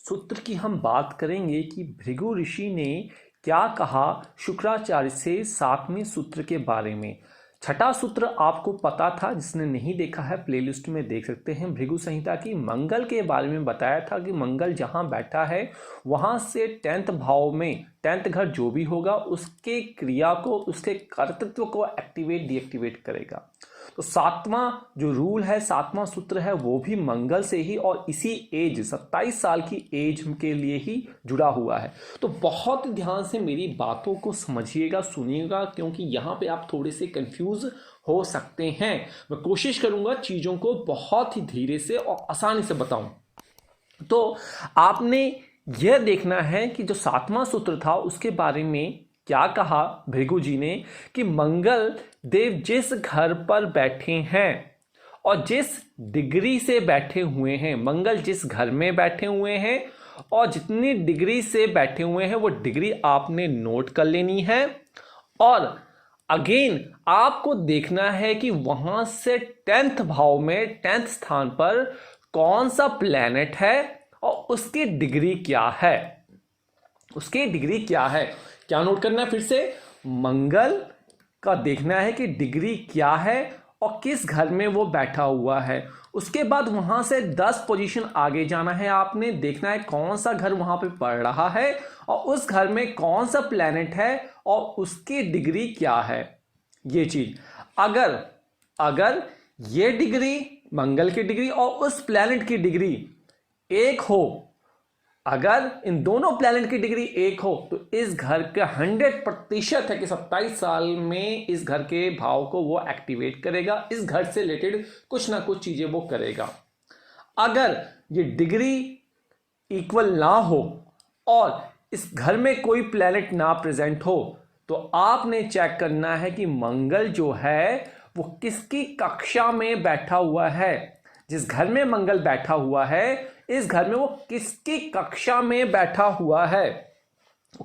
सूत्र की हम बात करेंगे कि भृगु ऋषि ने क्या कहा शुक्राचार्य से 7वें सूत्र के बारे में। छठा सूत्र आपको पता था, जिसने नहीं देखा है प्लेलिस्ट में देख सकते हैं। भृगु संहिता की मंगल के बारे में बताया था कि मंगल जहां बैठा है वहां से 10th भाव में 10th घर जो भी होगा उसके क्रिया को, उसके कर्तृत्व को एक्टिवेट डीएक्टिवेट करेगा। तो 7वां जो रूल है, 7वां सूत्र है, वो भी मंगल से ही और इसी एज 27 साल की एज के लिए ही जुड़ा हुआ है। तो बहुत ध्यान से मेरी बातों को समझिएगा, सुनिएगा, क्योंकि यहाँ पे आप थोड़े से कंफ्यूज हो सकते हैं। मैं कोशिश करूंगा चीज़ों को बहुत ही धीरे से और आसानी से बताऊं। तो आपने यह देखना है कि जो 7वां सूत्र था उसके बारे में क्या कहा भृगु जी ने कि मंगल देव जिस घर पर बैठे हैं और जिस डिग्री से बैठे हुए हैं, मंगल जिस घर में बैठे हुए हैं और जितनी डिग्री से बैठे हुए हैं वो डिग्री आपने नोट कर लेनी है। और अगेन आपको देखना है कि वहां से 10th भाव में 10th स्थान पर कौन सा प्लैनेट है और उसकी डिग्री क्या है। उसकी डिग्री क्या है, क्या नोट करना है फिर से, मंगल का देखना है कि डिग्री क्या है और किस घर में वो बैठा हुआ है। उसके बाद वहां से 10 पोजीशन आगे जाना है, आपने देखना है कौन सा घर वहां पे पड़ रहा है और उस घर में कौन सा प्लैनेट है और उसकी डिग्री क्या है। ये चीज अगर ये डिग्री मंगल की डिग्री और उस प्लैनेट की डिग्री एक हो, अगर इन दोनों प्लैनेट की डिग्री एक हो तो इस घर का 100% है कि 27 साल में इस घर के भाव को वो एक्टिवेट करेगा, इस घर से रिलेटेड कुछ ना कुछ चीजें वो करेगा। अगर ये डिग्री इक्वल ना हो और इस घर में कोई प्लैनेट ना प्रेजेंट हो तो आपने चेक करना है कि मंगल जो है वो किसकी कक्षा में बैठा हुआ है। जिस घर में मंगल बैठा हुआ है इस घर में वो किसकी कक्षा में बैठा हुआ है।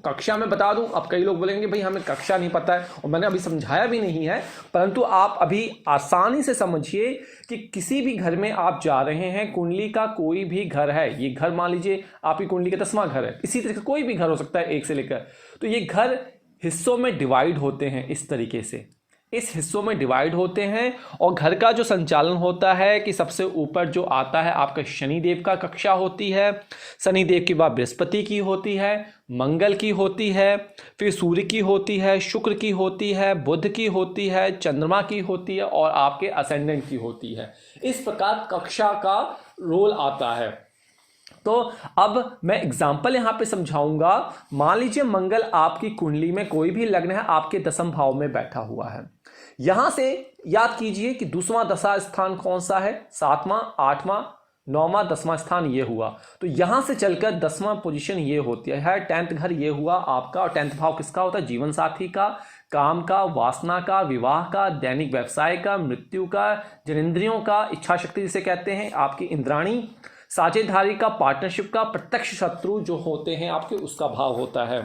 कक्षा में बता दूं, अब कई लोग बोलेंगे भाई हमें कक्षा नहीं पता है और मैंने अभी समझाया भी नहीं है, परंतु आप अभी आसानी से समझिए कि किसी भी घर में आप जा रहे हैं, कुंडली का कोई भी घर है, ये घर मान लीजिए आपकी कुंडली का 10वां घर है, इसी तरह से कोई भी घर हो सकता है 1 से लेकर, तो ये घर हिस्सों में डिवाइड होते हैं। इस तरीके से इस हिस्सों में डिवाइड होते हैं और घर का जो संचालन होता है कि सबसे ऊपर जो आता है आपका शनिदेव का कक्षा होती है, शनिदेव के बाद बृहस्पति की होती है, मंगल की होती है, फिर सूर्य की होती है, शुक्र की होती है, बुध की होती है, चंद्रमा की होती है और आपके असेंडेंट की होती है। इस प्रकार कक्षा का रोल आता है। तो अब मैं एग्जाम्पल यहां पे समझाऊंगा। मान लीजिए मंगल आपकी कुंडली में कोई भी लग्न है, आपके 10वें भाव में बैठा हुआ है। यहां से याद कीजिए कि 2वां दशा स्थान कौन सा है, 7वां, 8वां, 9वां, 10वां स्थान ये हुआ। तो यहां से चलकर 10वां पोजीशन ये होती है 10th घर ये हुआ आपका। और 10th भाव किसका होता है, जीवन साथी का, काम का, वासना का, विवाह का, दैनिक व्यवसाय का, मृत्यु का, जनेंद्रियों का, इच्छा शक्ति जिसे कहते हैं, आपकी इंद्राणी, साझेदारी का, पार्टनरशिप का, प्रत्यक्ष शत्रु जो होते हैं आपके, उसका भाव होता है।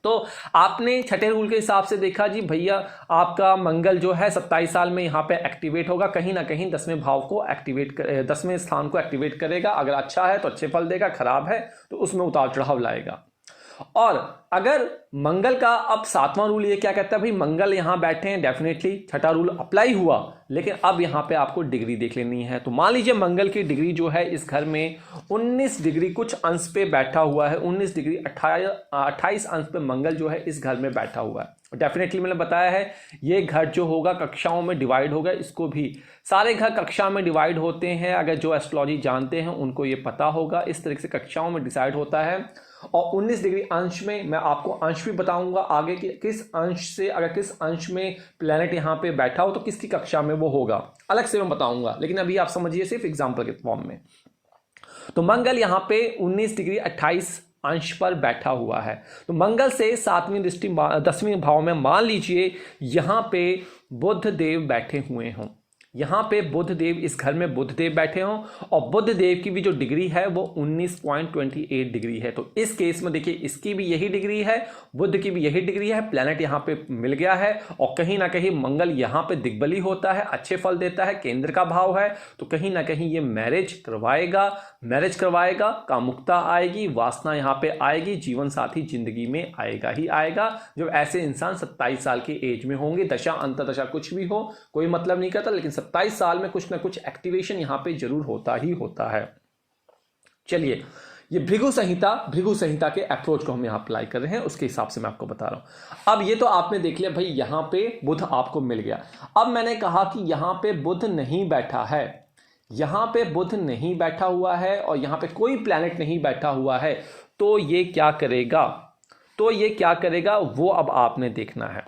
तो आपने छठे रूल के हिसाब से देखा जी भैया आपका मंगल जो है 27 साल में यहाँ पे एक्टिवेट होगा, कहीं ना कहीं 10वें भाव को एक्टिवेट 10वें स्थान को एक्टिवेट करेगा। अगर अच्छा है तो अच्छे फल देगा, खराब है तो उसमें उतार चढ़ाव लाएगा। और अगर मंगल का अब 7वां रूल ये क्या कहता है, भाई मंगल यहां बैठे हैं, डेफिनेटली छठा रूल अप्लाई हुआ, लेकिन अब यहां पे आपको डिग्री देख लेनी है। तो मान लीजिए मंगल की डिग्री जो है इस घर में 19 डिग्री कुछ अंश पे बैठा हुआ है, 19 डिग्री 28 अंश पे मंगल जो है इस घर में बैठा हुआ है। डेफिनेटली मैंने बताया है ये घर जो होगा कक्षाओं में डिवाइड होगा, इसको भी सारे घर कक्षा में डिवाइड होते हैं। अगर जो एस्ट्रोलॉजी जानते हैं उनको ये पता होगा, इस तरह से कक्षाओं में डिसाइड होता है। और 19 डिग्री अंश में मैं आपको अंश भी बताऊंगा आगे कि किस अंश से, अगर किस अंश में प्लैनेट यहाँ पे बैठा हो तो किसकी कक्षा में वो होगा, अलग से मैं बताऊंगा, लेकिन अभी आप समझिए सिर्फ एग्जाम्पल के फॉर्म में। तो मंगल यहाँ पे 19 डिग्री 28 अंश पर बैठा हुआ है। तो मंगल से 7वीं दृष्टि 10वें भाव में मान लीजिए यहाँ पे बुध देव बैठे हुए हों, यहाँ पे बुध देव, इस घर में बुध देव बैठे हों और बुध देव की भी जो डिग्री है वो 19.28 डिग्री है। तो इस केस में देखिए इसकी भी यही डिग्री है, बुध की भी यही डिग्री है, प्लैनेट यहाँ पे मिल गया है और कहीं ना कहीं मंगल यहाँ पे दिग्बली होता है, अच्छे फल देता है, केंद्र का भाव है, तो कहीं ना कहीं ये मैरिज करवाएगा, कामुकता आएगी, वासना यहाँ पे आएगी, जीवन साथी जिंदगी में आएगा ही आएगा। जब ऐसे इंसान 27 साल की एज में होंगे, दशा अंतदशा कुछ भी हो कोई मतलब नहीं करता, लेकिन 27 साल में कुछ ना कुछ एक्टिवेशन यहाँ पे जरूर होता ही होता है। चलिए, ये भृगु संहिता के अप्रोच को हम यहाँ अप्लाई कर रहे हैं, उसके हिसाब से मैं आपको बता रहा हूं। अब ये तो आपने देख लिया भाई, यहाँ पे बुध आपको मिल गया। अब मैंने कहा कि यहाँ पे बुध नहीं बैठा है, यहाँ पे बुध नहीं बैठा हुआ है और यहाँ पे कोई प्लैनेट नहीं बैठा हुआ है, तो ये क्या करेगा वो अब आपने देखना है।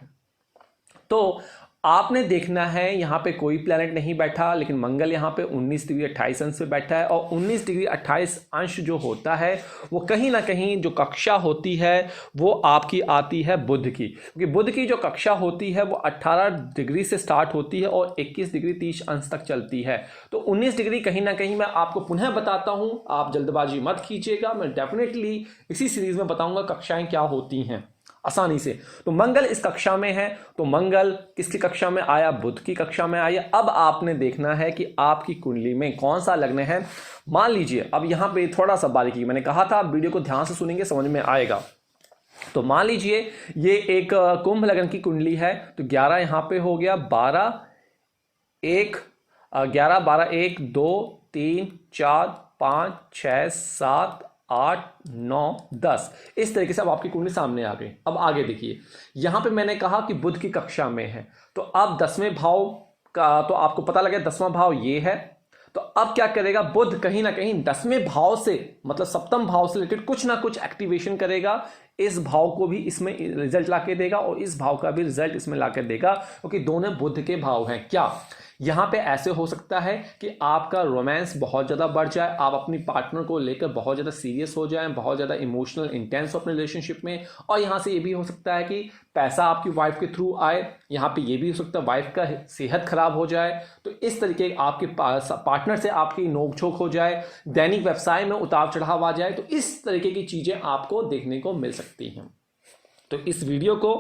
तो आपने देखना है, यहाँ पे कोई प्लैनेट नहीं बैठा, लेकिन मंगल यहाँ पे 19 डिग्री 28 अंश पे बैठा है और 19 डिग्री 28 अंश जो होता है वो कहीं ना कहीं जो कक्षा होती है वो आपकी आती है बुध की, क्योंकि बुध की जो कक्षा होती है वो 18 डिग्री से स्टार्ट होती है और 21 डिग्री 30 अंश तक चलती है। तो 19 डिग्री कहीं ना कहीं मैं आपको पुनः बताता हूँ, आप जल्दबाजी मत कीजिएगा, मैं डेफिनेटली इसी सीरीज में बताऊंगा कक्षाएं क्या होती हैं आसानी से। तो मंगल इस कक्षा में है, तो मंगल किसकी कक्षा में आया? बुध की कक्षा में आया। अब आपने देखना है कि आपकी कुंडली में कौन सा लग्न है। मान लीजिए, अब यहां पे थोड़ा सा बारीकी, मैंने कहा था वीडियो को ध्यान से सुनेंगे समझ में आएगा। तो मान लीजिए ये एक कुंभ लग्न की कुंडली है, तो 11 यहां पे हो गया, 12 1 11 12 1 2 3 4 5 6 7 8 9 10, इस तरीके से अब आपकी कुंडली सामने आ गई। अब आगे देखिए, यहां पे मैंने कहा कि बुध की कक्षा में है, तो अब 10वें भाव का तो आपको पता लगे 10वां भाव ये है। तो अब क्या करेगा बुध? कहीं ना कहीं 10वें भाव से, मतलब सप्तम भाव से रिलेटेड कुछ ना कुछ एक्टिवेशन करेगा, इस भाव को भी इसमें रिजल्ट लाके देगा और इस भाव का भी रिजल्ट इसमें लाके देगा, क्योंकि दोनों बुध के भाव हैं। क्या यहां पे ऐसे हो सकता है कि आपका रोमांस बहुत ज्यादा बढ़ जाए, आप अपनी पार्टनर को लेकर बहुत ज्यादा सीरियस हो जाएं, बहुत ज्यादा इमोशनल इंटेंस हो अपने रिलेशनशिप में। और यहां से ये भी हो सकता है कि पैसा आपकी वाइफ के थ्रू आए, यहां पे ये भी हो सकता है वाइफ का सेहत खराब हो जाए, तो इस तरीके आपके पार्टनर से आपकी नोकझोंक हो जाए, दैनिक व्यवसाय में उतार चढ़ाव आ जाए, तो इस तरीके की चीजें आपको देखने को मिल सकती हैं। तो इस वीडियो को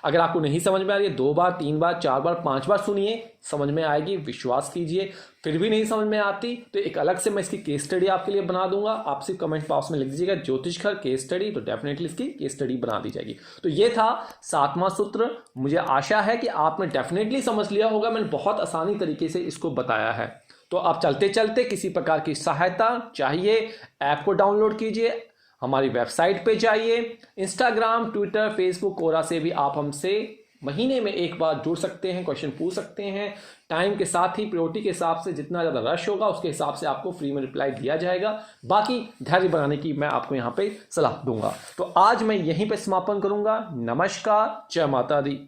अगर आपको नहीं समझ में आ रही है, 2 बार 3 बार 4 बार 5 बार सुनिए, समझ में आएगी, विश्वास कीजिए। फिर भी नहीं समझ में आती तो एक अलग से मैं इसकी केस स्टडी आपके लिए बना दूंगा। आप सिर्फ कमेंट बॉक्स में लिख दीजिएगा ज्योतिष घर केस स्टडी, तो डेफिनेटली इसकी केस स्टडी बना दी जाएगी। तो ये था 7वां सूत्र। मुझे आशा है कि आपने डेफिनेटली समझ लिया होगा, मैंने बहुत आसानी तरीके से इसको बताया है। तो आप चलते चलते किसी प्रकार की सहायता चाहिए, ऐप को डाउनलोड कीजिए, हमारी वेबसाइट पे जाइए, इंस्टाग्राम ट्विटर फेसबुक कोरा से भी आप हमसे महीने में एक बार जुड़ सकते हैं, क्वेश्चन पूछ सकते हैं। टाइम के साथ ही प्रायोरिटी के हिसाब से जितना ज़्यादा रश होगा उसके हिसाब से आपको फ्री में रिप्लाई दिया जाएगा। बाकी धैर्य बनाने की मैं आपको यहाँ पे सलाह दूंगा। तो आज मैं यहीं पे समापन करूंगा। नमस्कार, जय माता दी।